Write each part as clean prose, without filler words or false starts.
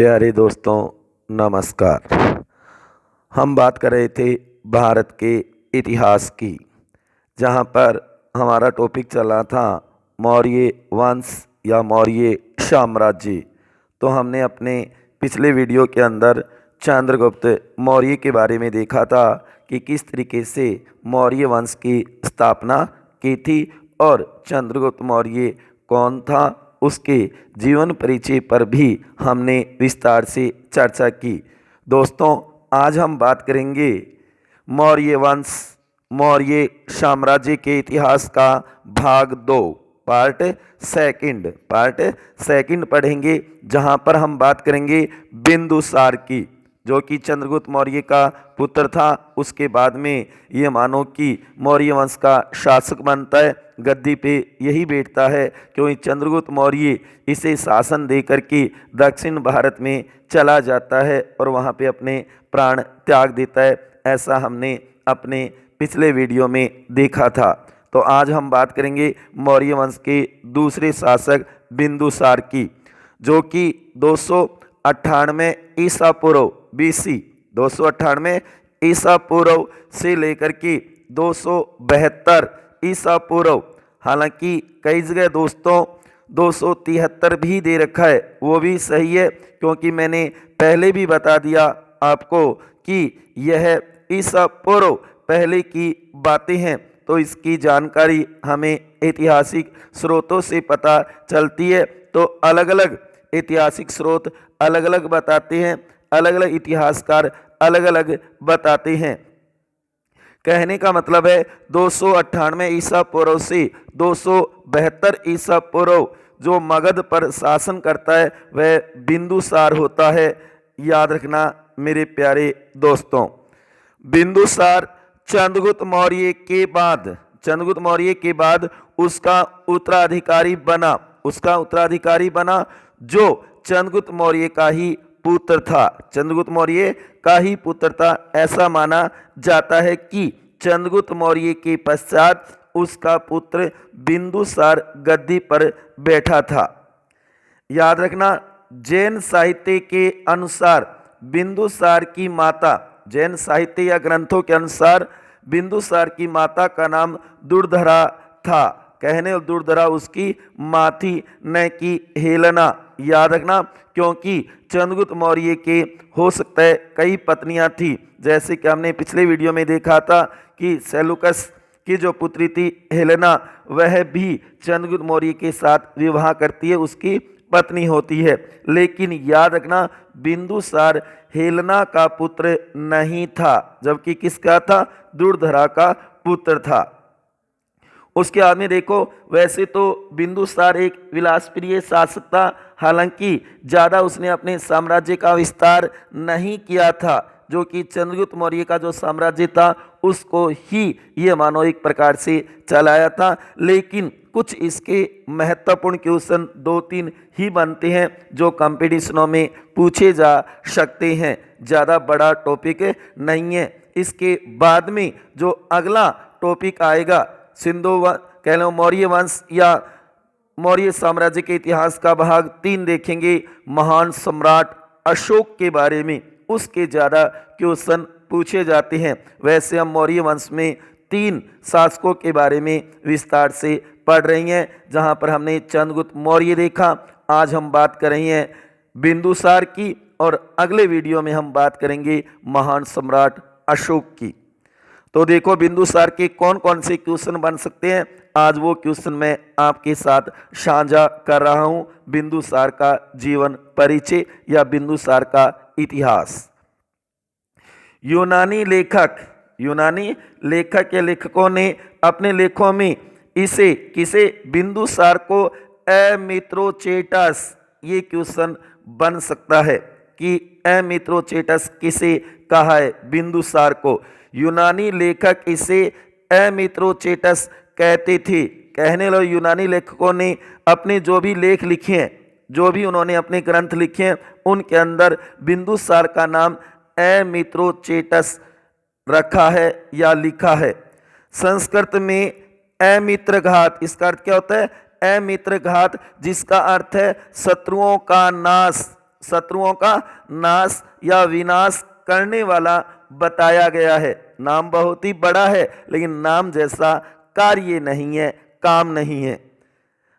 प्यारे दोस्तों, नमस्कार। हम बात कर रहे थे भारत के इतिहास की, जहाँ पर हमारा टॉपिक चला था मौर्य वंश या मौर्य साम्राज्य। तो हमने अपने पिछले वीडियो के अंदर चंद्रगुप्त मौर्य के बारे में देखा था कि किस तरीके से मौर्य वंश की स्थापना की थी और चंद्रगुप्त मौर्य कौन था, उसके जीवन परिचय पर भी हमने विस्तार से चर्चा की। दोस्तों, आज हम बात करेंगे मौर्य वंश मौर्य साम्राज्य के इतिहास का भाग 2 पार्ट सेकंड पढ़ेंगे, जहां पर हम बात करेंगे बिंदुसार की, जो कि चंद्रगुप्त मौर्य का पुत्र था। उसके बाद में ये मानो कि मौर्य वंश का शासक बनता है, गद्दी पे यही बैठता है, क्योंकि चंद्रगुप्त मौर्य इसे शासन दे करके दक्षिण भारत में चला जाता है और वहाँ पे अपने प्राण त्याग देता है। ऐसा हमने अपने पिछले वीडियो में देखा था। तो आज हम बात करेंगे मौर्य वंश के दूसरे शासक बिंदुसार की, जो कि 298 ईसा पूर्व BC 298 ईसा पूर्व से लेकर के 272 ईसा पूर्व, हालांकि कई जगह दोस्तों 273 भी दे रखा है, वो भी सही है, क्योंकि मैंने पहले भी बता दिया आपको कि यह ईसा पूर्व पहले की बातें हैं। तो इसकी जानकारी हमें ऐतिहासिक स्रोतों से पता चलती है। तो अलग अलग ऐतिहासिक स्रोत अलग अलग बताते हैं, अलग अलग इतिहासकार अलग अलग बताते हैं। कहने का मतलब है 298 ईसा पूर्व से 272 ईसा पूर्व जो मगध पर शासन करता है वह बिंदुसार होता है। याद रखना मेरे प्यारे दोस्तों, बिंदुसार चंद्रगुप्त मौर्य के बाद उसका उत्तराधिकारी बना, जो चंद्रगुप्त मौर्य का ही पुत्र था। ऐसा माना जाता है कि चंद्रगुप्त मौर्य के पश्चात उसका पुत्र बिंदुसार गद्दी पर बैठा था। याद रखना, जैन साहित्य के अनुसार बिंदुसार की माता, जैन साहित्य या ग्रंथों के अनुसार बिंदुसार की माता का नाम दुर्धरा था। कहने और दुर्धरा उसकी माँ थी, न कि हेलेना। याद रखना, क्योंकि चंद्रगुप्त मौर्य के हो सकता है कई पत्नियां थी, जैसे कि हमने पिछले वीडियो में देखा था कि सेलुकस की जो पुत्री थी हेलेना, वह भी चंद्रगुप्त मौर्य के साथ विवाह करती है, उसकी पत्नी होती है। लेकिन याद रखना, बिंदुसार हेलेना का पुत्र नहीं था, जबकि किसका था? दुर्धरा का पुत्र था। उसके बाद में देखो, वैसे तो बिंदुसार एक विलासप्रिय शासक था, हालांकि ज़्यादा उसने अपने साम्राज्य का विस्तार नहीं किया था, जो कि चंद्रगुप्त मौर्य का जो साम्राज्य था उसको ही ये मानो एक प्रकार से चलाया था। लेकिन कुछ इसके महत्वपूर्ण क्वेश्चन 2-3 ही बनते हैं जो कंपटीशनों में पूछे जा सकते हैं, ज़्यादा बड़ा टॉपिक नहीं है। इसके बाद में जो अगला टॉपिक आएगा कह लो मौर्य वंश या मौर्य साम्राज्य के इतिहास का भाग 3 देखेंगे, महान सम्राट अशोक के बारे में। उसके ज़्यादा क्वेश्चन पूछे जाते हैं। वैसे हम मौर्य वंश में 3 शासकों के बारे में विस्तार से पढ़ रही हैं, जहां पर हमने चंद्रगुप्त मौर्य देखा। आज हम बात कर रहे हैं बिंदुसार की, और अगले वीडियो में हम बात करेंगे महान सम्राट अशोक की। तो देखो, बिंदुसार के कौन कौन से क्वेश्चन बन सकते हैं, आज वो क्वेश्चन मैं आपके साथ साझा कर रहा हूं। बिंदुसार का जीवन परिचय या बिंदुसार का इतिहास। यूनानी लेखक या लेखकों ने अपने लेखों में किसे बिंदुसार को एमित्रोचेटस, ये क्वेश्चन बन सकता है कि एमित्रोचेटस किसे कहा है बिंदुसार को। यूनानी लेखक इसे एमित्रोचेटस कहते थे। कहने लो, यूनानी लेखकों ने अपने जो भी लेख लिखे हैं, जो भी उन्होंने अपने ग्रंथ लिखे हैं, उनके अंदर बिंदुसार का नाम एमित्रोचेटस रखा है या लिखा है। संस्कृत में अमित्रघात, इसका अर्थ क्या होता है? अमित्रघात, जिसका अर्थ है शत्रुओं का नाश शत्रुओं का नाश या विनाश करने वाला बताया गया है। नाम बहुत ही बड़ा है लेकिन नाम जैसा कार्य नहीं है, काम नहीं है।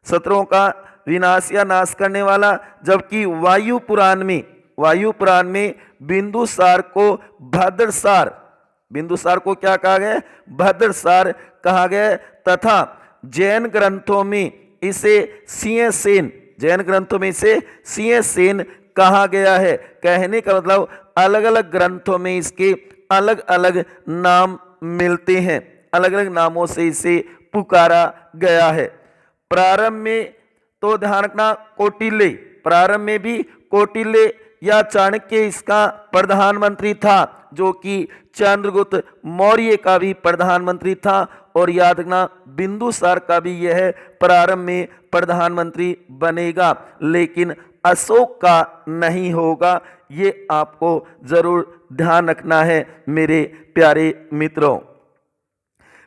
शत्रुओं का विनाश या नाश करने वाला, जबकि वायु पुराण में बिंदुसार को भद्रसार, बिंदुसार को क्या कहा गया? भद्रसार कहा गया, तथा जैन ग्रंथों में इसे सिंहसेन, जैन ग्रंथों में इसे सिंहसेन कहा गया है। कहने का मतलब अलग अलग ग्रंथों में इसके अलग अलग नाम मिलते हैं, अलग अलग नामों से इसे पुकारा गया है। प्रारंभ में तो ध्यान रखना कौटिल्य, प्रारंभ में भी कौटिल्य या चाणक्य इसका प्रधानमंत्री था, जो कि चंद्रगुप्त मौर्य का भी प्रधानमंत्री था। और याद रखना बिंदुसार का भी यह प्रारंभ में प्रधानमंत्री बनेगा, लेकिन अशोक का नहीं होगा। ये आपको जरूर ध्यान रखना है मेरे प्यारे मित्रों।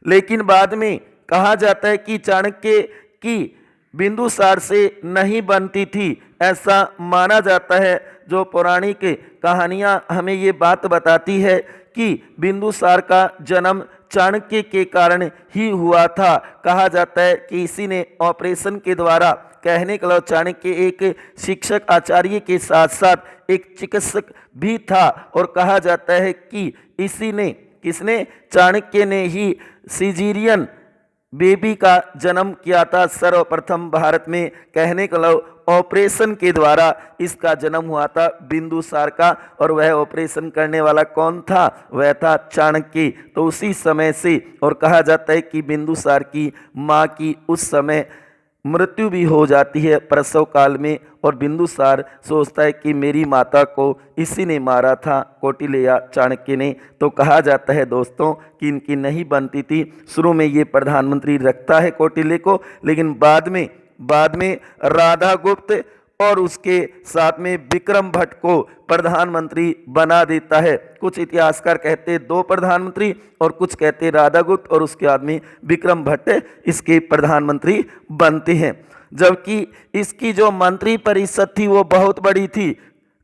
लेकिन बाद में कहा जाता है कि चाणक्य की बिंदुसार से नहीं बनती थी, ऐसा माना जाता है। जो पौराणिक कहानियां हमें ये बात बताती है कि बिंदुसार का जन्म चाणक्य के कारण ही हुआ था। कहा जाता है कि इसी ने ऑपरेशन के द्वारा, कहने के लिए चाणक्य एक शिक्षक आचार्य के साथ साथ एक चिकित्सक भी था, और कहा जाता है कि इसी ने, किसने? चाणक्य ने ही सीजीरियन बेबी का जन्म किया था सर्वप्रथम भारत में। कहने का मतलब ऑपरेशन के द्वारा इसका जन्म हुआ था बिंदुसार का, और वह ऑपरेशन करने वाला कौन था? वह था चाणक्य। तो उसी समय से, और कहा जाता है कि बिंदुसार की माँ की उस समय मृत्यु भी हो जाती है प्रसव काल में, और बिंदुसार सोचता है कि मेरी माता को इसी ने मारा था, कौटिल्य या चाणक्य ने। तो कहा जाता है दोस्तों कि इनकी नहीं बनती थी। शुरू में ये प्रधानमंत्री रखता है कौटिल्य को, लेकिन बाद में राधागुप्त और उसके साथ में विक्रम भट्ट को प्रधानमंत्री बना देता है। कुछ इतिहासकार कहते 2 प्रधानमंत्री, और कुछ कहते राधागुप्त और उसके बाद में विक्रम भट्ट इसके प्रधानमंत्री बनते हैं। जबकि इसकी जो मंत्री परिषद थी वो बहुत बड़ी थी।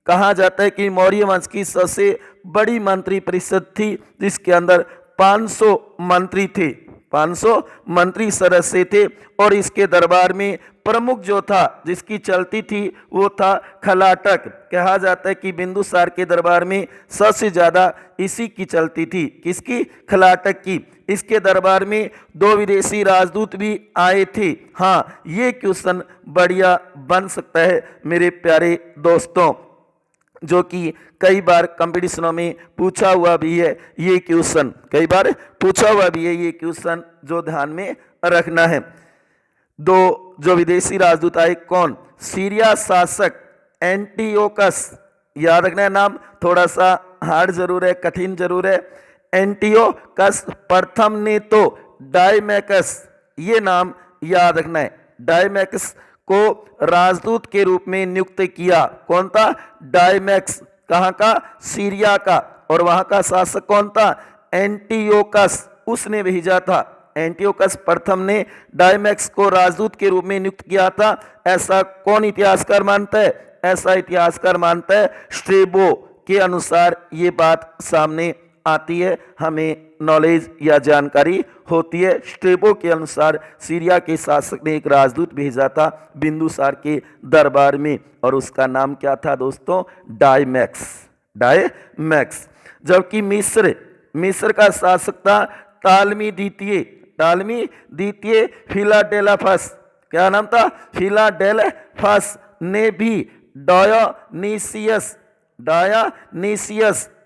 कहा जाता है कि मौर्य वंश की सबसे बड़ी मंत्री परिषद थी, जिसके अंदर 500 मंत्री थे, 500 मंत्री सदस्य थे। और इसके दरबार में प्रमुख जो था, जिसकी चलती थी, वो था खलाटक। कहा जाता है कि बिंदुसार के दरबार में सबसे ज्यादा इसी की चलती थी। किसकी? खलाटक की। इसके दरबार में 2 विदेशी राजदूत भी आए थे। हाँ, ये क्वेश्चन बढ़िया बन सकता है मेरे प्यारे दोस्तों, जो कि कई बार कंपटीशनों में पूछा हुआ भी है। ये क्वेश्चन कई बार पूछा हुआ भी है, ये क्वेश्चन जो ध्यान में रखना है। 2 जो विदेशी राजदूत आए, कौन? सीरिया शासक एंटियोकस, याद रखना है नाम, थोड़ा सा हार्ड जरूर है, कठिन जरूर है। एंटियोकस प्रथम ने तो डायमैकस, ये नाम याद रखना है। डायमैकस को राजदूत के रूप में नियुक्त किया। कौन था? डायमैक्स। कहाँ का? सीरिया का। और वहां का शासक कौन था? एंटियोकस, उसने भेजा था। एंटियोकस प्रथम ने डायमैक्स को राजदूत के रूप में नियुक्त किया था। ऐसा कौन इतिहासकार मानता है? ऐसा इतिहासकार मानता है स्ट्रेबो के अनुसार ये बात सामने आती है, हमें नॉलेज या जानकारी होती है। स्ट्रेबो के अनुसार सीरिया के शासक ने एक राजदूत भेजा था बिंदुसार के दरबार में, और उसका नाम क्या था दोस्तों? डायमैक्स, डायमैक्स। जबकि मिस्र का शासक था टालमी द्वितीय फिलाडेल्फस। क्या नाम था? फिलाडेल्फस ने भी डायोनीसियस,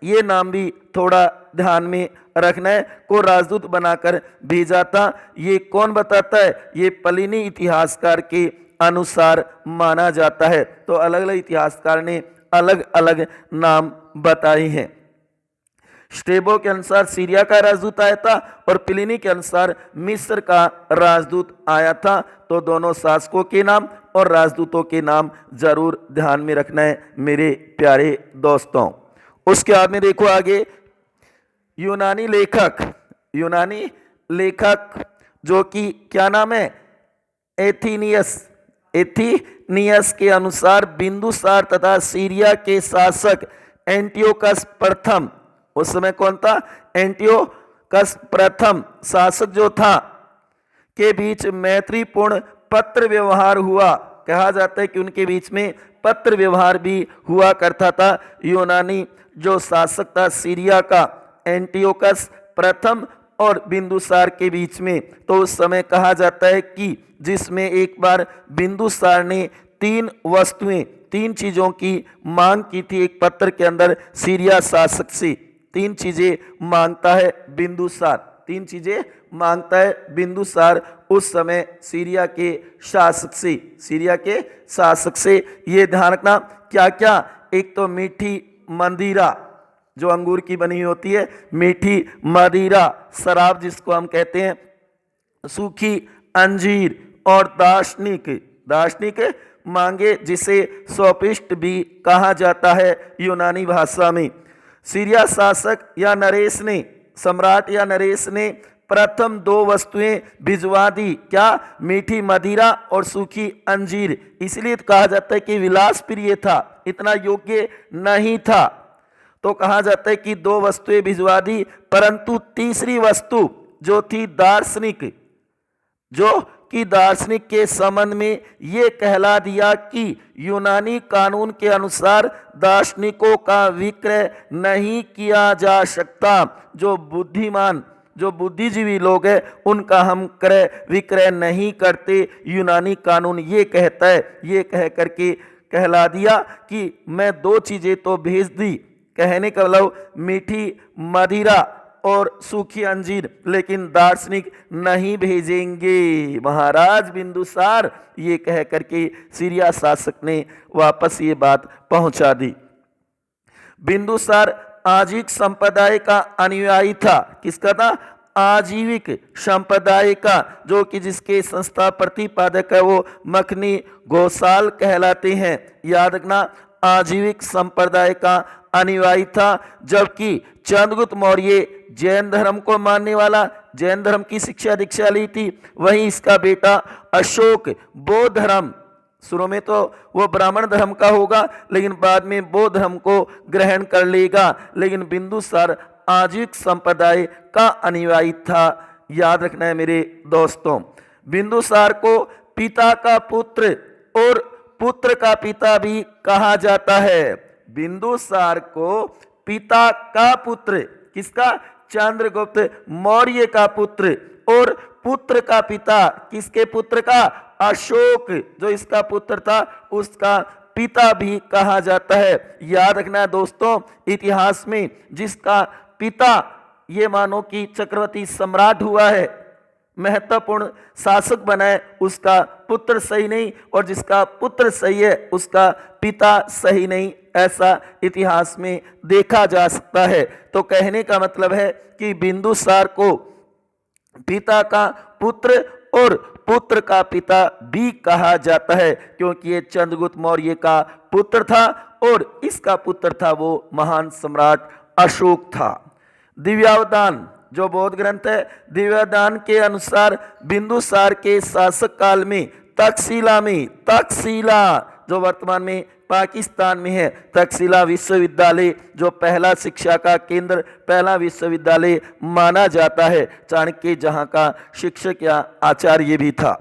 ये नाम भी थोड़ा ध्यान में रखना है, को राजदूत बनाकर भेजा था। ये कौन बताता है? ये प्लिनी इतिहासकार के अनुसार माना जाता है। तो अलग अलग इतिहासकार ने अलग अलग नाम बताए हैं। स्ट्रेबो के अनुसार सीरिया का राजदूत आया था, और प्लिनी के अनुसार मिस्र का राजदूत आया था। तो दोनों शासकों के नाम और राजदूतों के नाम जरूर ध्यान में रखना है मेरे प्यारे दोस्तों। उसके बाद में देखो आगे, यूनानी लेखक जो कि क्या नाम है? एथीनियस नियस के अनुसार बिंदुसार तथा सीरिया के शासक एंटियोकस प्रथम, उस समय कौन था? एंटियोकस प्रथम शासक जो था, के बीच मैत्रीपूर्ण पत्र व्यवहार हुआ। कहा जाता है कि उनके बीच में पत्र व्यवहार भी हुआ करता था। यूनानी जो शासक था सीरिया का, एंटियोकस प्रथम और बिंदुसार के बीच में, तो उस समय कहा जाता है कि जिसमें एक बार बिंदुसार ने 3 वस्तुएं, 3 चीजों की मांग की थी एक पत्र के अंदर सीरिया शासक से। 3 चीजें मांगता है बिंदुसार, 3 चीजें मांगता है बिंदुसार उस समय सीरिया के शासक से, सीरिया के शासक से। ये ध्यान रखना क्या क्या? एक तो मीठी मदिरा जो अंगूर की बनी होती है, मीठी मदिरा शराब जिसको हम कहते हैं, सूखी अंजीर और दार्शनिक, दार्शनिक मांगे जिसे सोपिस्ट भी कहा जाता है यूनानी भाषा में। सीरिया शासक या नरेश ने, सम्राट या नरेश ने प्रथम 2 वस्तुएं भिजवा दी। क्या? मीठी मदिरा और सूखी अंजीर। इसलिए तो कहा जाता है कि विलास प्रिय था, इतना योग्य नहीं था। तो कहा जाता है कि 2 वस्तुएं भिजवा दी, परंतु तीसरी वस्तु जो थी दार्शनिक, जो कि दार्शनिक के संबंध में ये कहला दिया कि यूनानी कानून के अनुसार दार्शनिकों का विक्रय नहीं किया जा सकता। जो बुद्धिमान, जो बुद्धिजीवी लोग हैं उनका हम क्रय विक्रय नहीं करते, यूनानी कानून ये कहता है। ये कह करके कहला दिया कि मैं 2 चीजें तो भेज दी, कहने का मतलब मीठी मदिरा और सूखी अंजीर, लेकिन दार्शनिक नहीं भेजेंगे महाराज बिंदुसार, ये कह करके सीरिया शासक ने वापस ये बात पहुंचा दी। बिंदुसार आजीविक संप्रदाय का अनुयायी था। किसका था? आजीविक संप्रदाय का, जो कि जिसके संस्था प्रतिपादक है वो मखनी घोषाल कहलाते हैं। याद रखना, आजीविक संप्रदाय का अनुयायी था। जबकि चंद्रगुप्त मौर्य जैन धर्म को मानने वाला, जैन धर्म की शिक्षा दीक्षा ली थी। वहीं इसका बेटा अशोक बौद्ध धर्म, शुरू में तो वो ब्राह्मण धर्म का होगा लेकिन बाद में बौद्ध धर्म को ग्रहण कर लेगा। लेकिन बिंदुसार आजीविक संप्रदाय का अनुयायी था। याद रखना है मेरे दोस्तों। बिंदुसार को पिता का पुत्र और पुत्र का पिता भी कहा जाता है। बिंदुसार को पिता का पुत्र, किसका? चंद्रगुप्त मौर्य का पुत्र, और पुत्र का पिता, किसके पुत्र का? अशोक जो इसका पुत्र था उसका पिता भी कहा जाता है। याद रखना दोस्तों, इतिहास में जिसका पिता ये मानो कि चक्रवर्ती सम्राट हुआ है, महत्वपूर्ण शासक बना है, उसका पुत्र सही नहीं, और जिसका पुत्र सही है उसका पिता सही नहीं, ऐसा इतिहास में देखा जा सकता है। तो कहने का मतलब है कि बिंदुसार को पिता का पुत्र और पुत्र का पिता भी कहा जाता है, क्योंकि ये चंद्रगुप्त मौर्य का पुत्र था और इसका पुत्र था वो महान सम्राट अशोक था। दिव्यावदान जो बौद्ध ग्रंथ है, दिव्यावदान के अनुसार बिंदुसार के शासक काल में तक्षशिला में, तक्षशिला जो वर्तमान में पाकिस्तान में है, तक्षशिला विश्वविद्यालय जो पहला शिक्षा का केंद्र, पहला विश्वविद्यालय माना जाता है, चाणक्य जहां का शिक्षक या आचार्य भी था।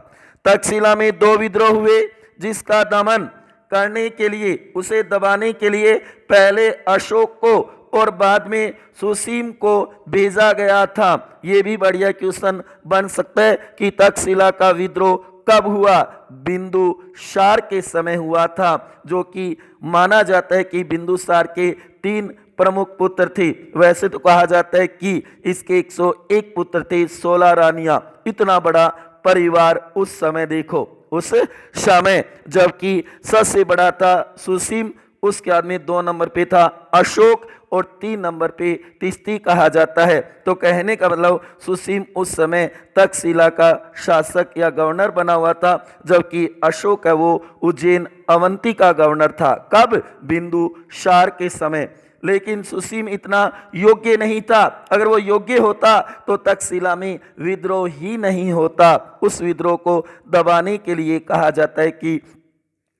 तक्षशिला में 2 विद्रोह हुए, जिसका दमन करने के लिए, उसे दबाने के लिए पहले अशोक को और बाद में सुसीम को भेजा गया था। ये भी बढ़िया क्वेश्चन बन सकता है कि तक्षशिला का विद्रोह कब हुआ? बिंदुसार के समय हुआ था, जो कि माना जाता है कि बिंदुसार के 3 प्रमुख पुत्र थे। वैसे तो कहा जाता है कि इसके 101 पुत्र थे, 16 रानियां। इतना बड़ा परिवार उस समय देखो, उस समय, जबकि सबसे बड़ा था सुसीम, उसके बाद में 2 नंबर पे था अशोक और 3 नंबर पे तिस्ती कहा जाता है। तो कहने का मतलब सुसीम उस समय तक्षशिला का शासक या गवर्नर बना हुआ था, जबकि अशोक है वो उज्जैन अवंती का गवर्नर था। कब? बिंदुसार के समय। लेकिन सुसीम इतना योग्य नहीं था। अगर वो योग्य होता तो तक्षशिला में विद्रोह ही नहीं होता। उस विद्रोह को दबाने के लिए कहा जाता है कि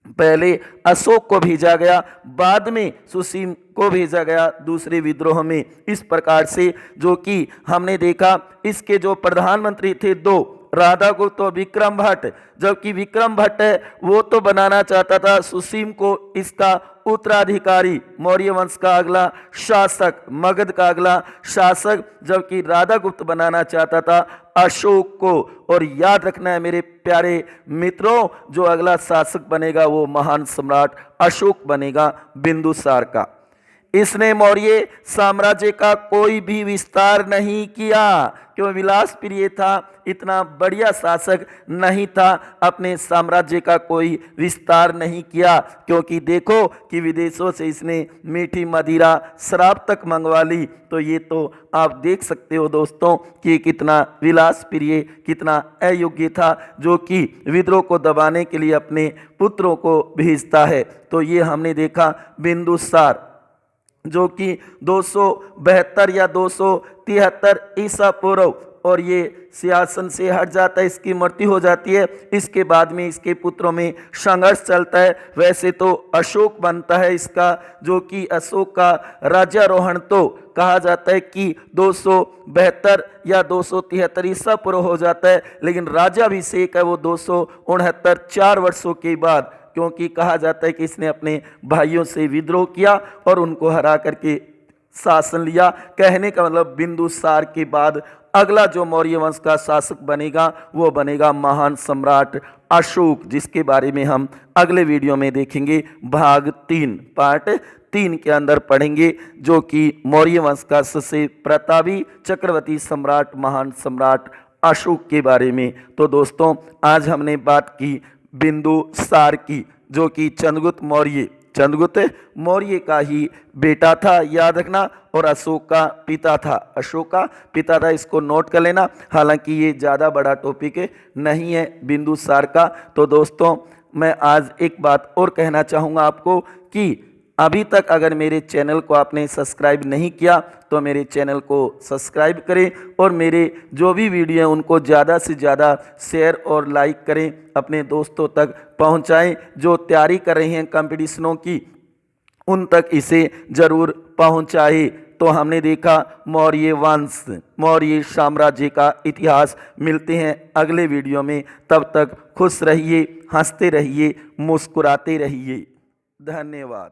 पहले अशोक को भेजा गया, बाद में सुसीम को भेजा गया दूसरे विद्रोह में। इस प्रकार से जो कि हमने देखा, इसके जो प्रधानमंत्री थे दो, राधागुप्त और विक्रम भट्ट। जबकि विक्रम भट्ट है वो तो बनाना चाहता था सुसीम को इसका उत्तराधिकारी, मौर्य वंश का अगला शासक, मगध का अगला शासक, जबकि राधागुप्त बनाना चाहता था अशोक को। और याद रखना है मेरे प्यारे मित्रों, जो अगला शासक बनेगा वो महान सम्राट अशोक बनेगा, बिंदुसार का। इसने मौर्य साम्राज्य का कोई भी विस्तार नहीं किया, क्यों? विलास प्रिय था, इतना बढ़िया शासक नहीं था, अपने साम्राज्य का कोई विस्तार नहीं किया। क्योंकि देखो कि विदेशों से इसने मीठी मदिरा, शराब तक मंगवा ली। तो ये तो आप देख सकते हो दोस्तों कि कितना विलास प्रिय, कितना अयोग्य था, जो कि विद्रोह को दबाने के लिए अपने पुत्रों को भेजता है। तो ये हमने देखा बिंदुसार, जो कि 272 या 273 ईसा पूर्व, और ये सिंहासन से हट जाता है, इसकी मृत्यु हो जाती है। इसके बाद में इसके पुत्रों में संघर्ष चलता है। वैसे तो अशोक बनता है इसका, जो कि अशोक का राज्यारोहण तो कहा जाता है कि 272 या 273 ईसा पूर्व हो जाता है, लेकिन राज्याभिषेक है वो 269 4 वर्षों के बाद, क्योंकि कहा जाता है कि इसने अपने भाइयों से विद्रोह किया और उनको हरा करके शासन लिया। कहने का मतलब बिंदुसार के बाद अगला जो मौर्य वंश का शासक बनेगा वो बनेगा महान सम्राट अशोक, जिसके बारे में हम अगले वीडियो में देखेंगे। भाग 3 पार्ट 3 के अंदर पढ़ेंगे, जो कि मौर्य वंश का सबसे प्रतापी चक्रवर्ती सम्राट महान सम्राट अशोक के बारे में। तो दोस्तों आज हमने बात की बिंदुसार की, जो कि चंद्रगुप्त मौर्य का ही बेटा था, याद रखना, और अशोक का पिता था। अशोक का पिता था, इसको नोट कर लेना। हालांकि ये ज़्यादा बड़ा टॉपिक नहीं है बिंदुसार का। तो दोस्तों मैं आज एक बात और कहना चाहूँगा आपको कि अभी तक अगर मेरे चैनल को आपने सब्सक्राइब नहीं किया तो मेरे चैनल को सब्सक्राइब करें, और मेरे जो भी वीडियो हैं उनको ज़्यादा से ज़्यादा शेयर और लाइक करें, अपने दोस्तों तक पहुंचाएं। जो तैयारी कर रहे हैं कंपटीशनों की उन तक इसे ज़रूर पहुंचाएं। तो हमने देखा मौर्य वंश, मौर्य साम्राज्य का इतिहास। मिलते हैं अगले वीडियो में, तब तक खुश रहिए, हंसते रहिए, मुस्कुराते रहिए। धन्यवाद।